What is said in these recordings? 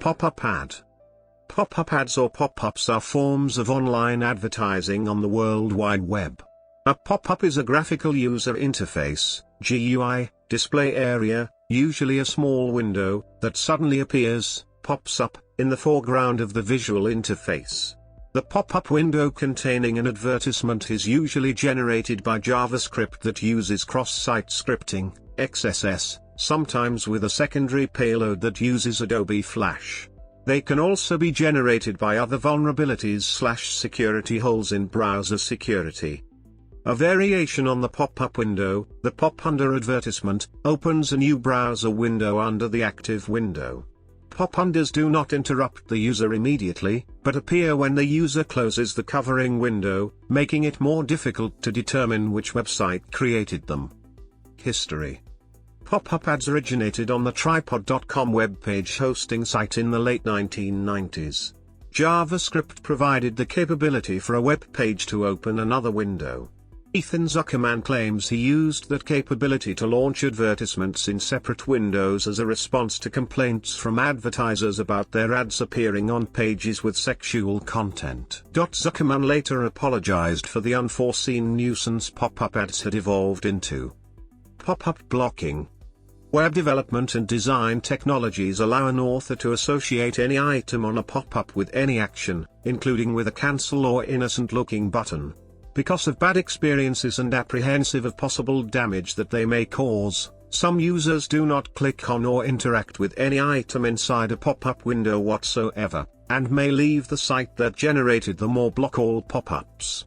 Pop-up ad. Pop-up ads or pop-ups are forms of online advertising on the World Wide Web. A pop-up is a graphical user interface, GUI, display area, usually a small window, that suddenly appears, pops up, in the foreground of the visual interface. The pop-up window containing an advertisement is usually generated by JavaScript that uses cross-site scripting, XSS, sometimes with a secondary payload that uses Adobe Flash. They can also be generated by other vulnerabilities/security holes in browser security. A variation on the pop-up window, the pop-under advertisement, opens a new browser window under the active window. Pop-unders do not interrupt the user immediately, but appear when the user closes the covering window, making it more difficult to determine which website created them. History. Pop-up ads originated on the Tripod.com webpage hosting site in the late 1990s. JavaScript provided the capability for a web page to open another window. Ethan Zuckerman claims he used that capability to launch advertisements in separate windows as a response to complaints from advertisers about their ads appearing on pages with sexual content. Zuckerman later apologized for the unforeseen nuisance pop-up ads had evolved into. Pop-up blocking. Web development and design technologies allow an author to associate any item on a pop-up with any action, including with a cancel or innocent-looking button. Because of bad experiences and apprehensive of possible damage that they may cause, some users do not click on or interact with any item inside a pop-up window whatsoever, and may leave the site that generated them or block all pop-ups.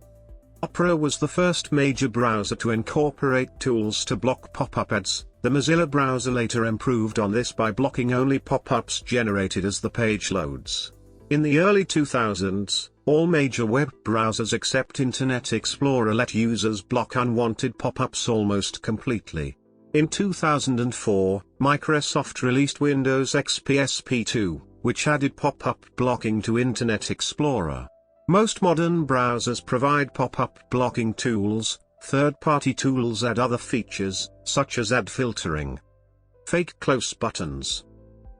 Opera was the first major browser to incorporate tools to block pop-up ads. The Mozilla browser later improved on this by blocking only pop-ups generated as the page loads. In the early 2000s, all major web browsers except Internet Explorer let users block unwanted pop-ups almost completely. In 2004, Microsoft released Windows XP SP2, which added pop-up blocking to Internet Explorer. Most modern browsers provide pop-up blocking tools. Third-party tools add other features, such as ad filtering. Fake close buttons.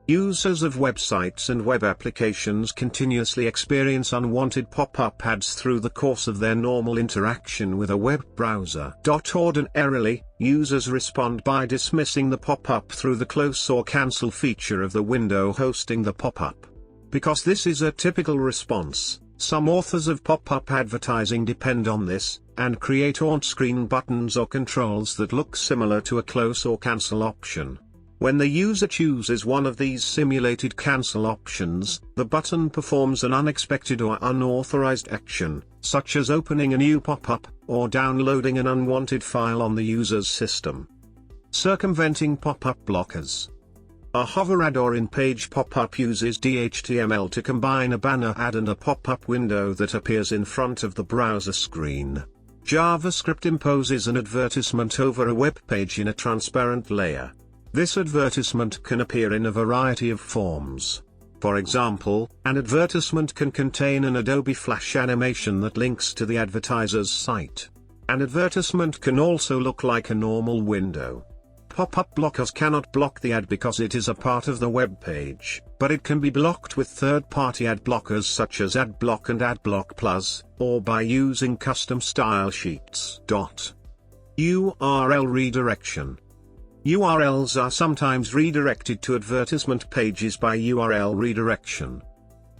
Users of websites and web applications continuously experience unwanted pop-up ads through the course of their normal interaction with a web browser. Ordinarily, users respond by dismissing the pop-up through the close or cancel feature of the window hosting the pop-up. Because this is a typical response, some authors of pop-up advertising depend on this, and create on-screen buttons or controls that look similar to a close or cancel option. When the user chooses one of these simulated cancel options, the button performs an unexpected or unauthorized action, such as opening a new pop-up, or downloading an unwanted file on the user's system. Circumventing pop-up blockers. A hover ad or in-page pop-up uses DHTML to combine a banner ad and a pop-up window that appears in front of the browser screen. JavaScript imposes an advertisement over a web page in a transparent layer. This advertisement can appear in a variety of forms. For example, an advertisement can contain an Adobe Flash animation that links to the advertiser's site. An advertisement can also look like a normal window. Pop-up blockers cannot block the ad because it is a part of the web page, but it can be blocked with third-party ad blockers such as AdBlock and AdBlock Plus, or by using custom style sheets. URL redirection. URLs are sometimes redirected to advertisement pages by URL redirection.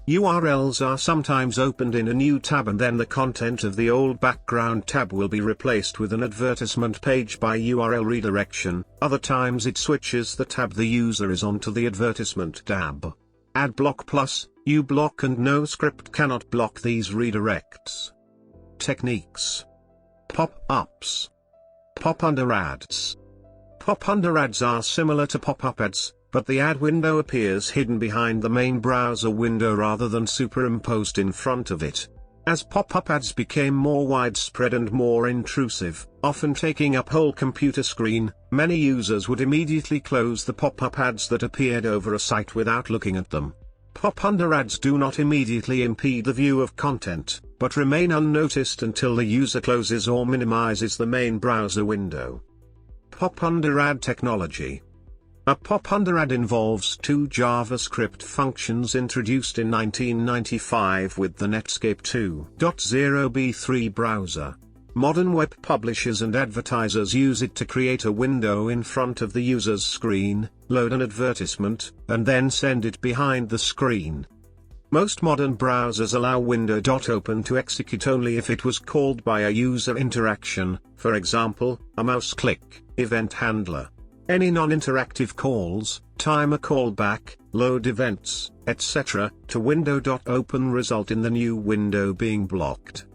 URLs are sometimes opened in a new tab and then the content of the old background tab will be replaced with an advertisement page by URL redirection. Other times it switches the tab the user is on to the advertisement tab. AdBlock Plus, uBlock and NoScript cannot block these redirects. Techniques. Pop-ups. Pop-under ads. Pop-under ads are similar to pop-up ads, but the ad window appears hidden behind the main browser window rather than superimposed in front of it. As pop-up ads became more widespread and more intrusive, often taking up whole computer screen, many users would immediately close the pop-up ads that appeared over a site without looking at them. Pop-under ads do not immediately impede the view of content, but remain unnoticed until the user closes or minimizes the main browser window. Pop-under ad technology. A pop-under ad involves two JavaScript functions introduced in 1995 with the Netscape 2.0 B3 browser. Modern web publishers and advertisers use it to create a window in front of the user's screen, load an advertisement, and then send it behind the screen. Most modern browsers allow window.open to execute only if it was called by a user interaction, for example, a mouse click, event handler. Any non-interactive calls, timer callback, load events, etc., to window.open result in the new window being blocked.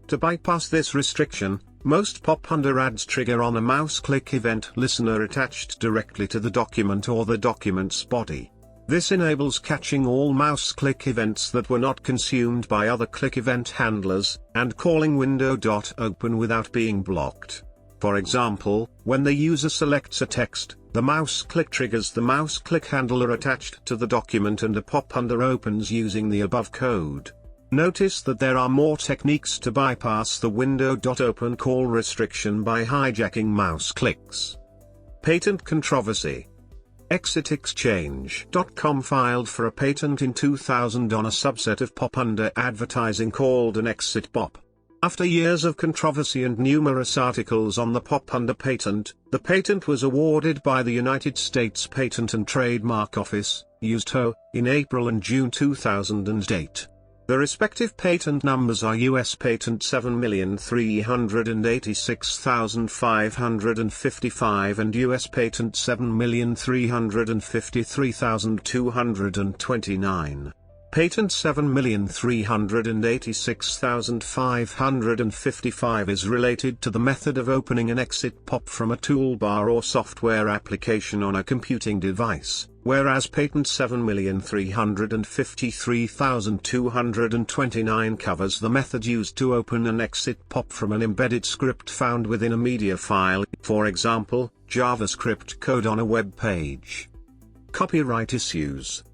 To bypass this restriction, most pop-under ads trigger on a mouse click event listener attached directly to the document or the document's body. This enables catching all mouse click events that were not consumed by other click event handlers, and calling window.open without being blocked. For example, when the user selects a text, the mouse click triggers the mouse click handler attached to the document and a pop-under opens using the above code. Notice that there are more techniques to bypass the window.open call restriction by hijacking mouse clicks. Patent controversy. ExitExchange.com filed for a patent in 2000 on a subset of pop-under advertising called an exit pop. After years of controversy and numerous articles on the pop-under patent, the patent was awarded by the United States Patent and Trademark Office, USTO, in April and June 2008. The respective patent numbers are US Patent 7,386,555 and US Patent 7,353,229. Patent 7,386,555 is related to the method of opening an exit pop from a toolbar or software application on a computing device, whereas Patent 7,353,229 covers the method used to open an exit pop from an embedded script found within a media file, for example, JavaScript code on a web page. Copyright issues.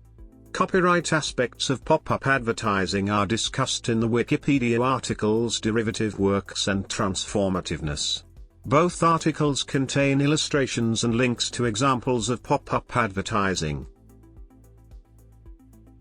Copyright aspects of pop-up advertising are discussed in the Wikipedia articles Derivative Works and Transformativeness. Both articles contain illustrations and links to examples of pop-up advertising.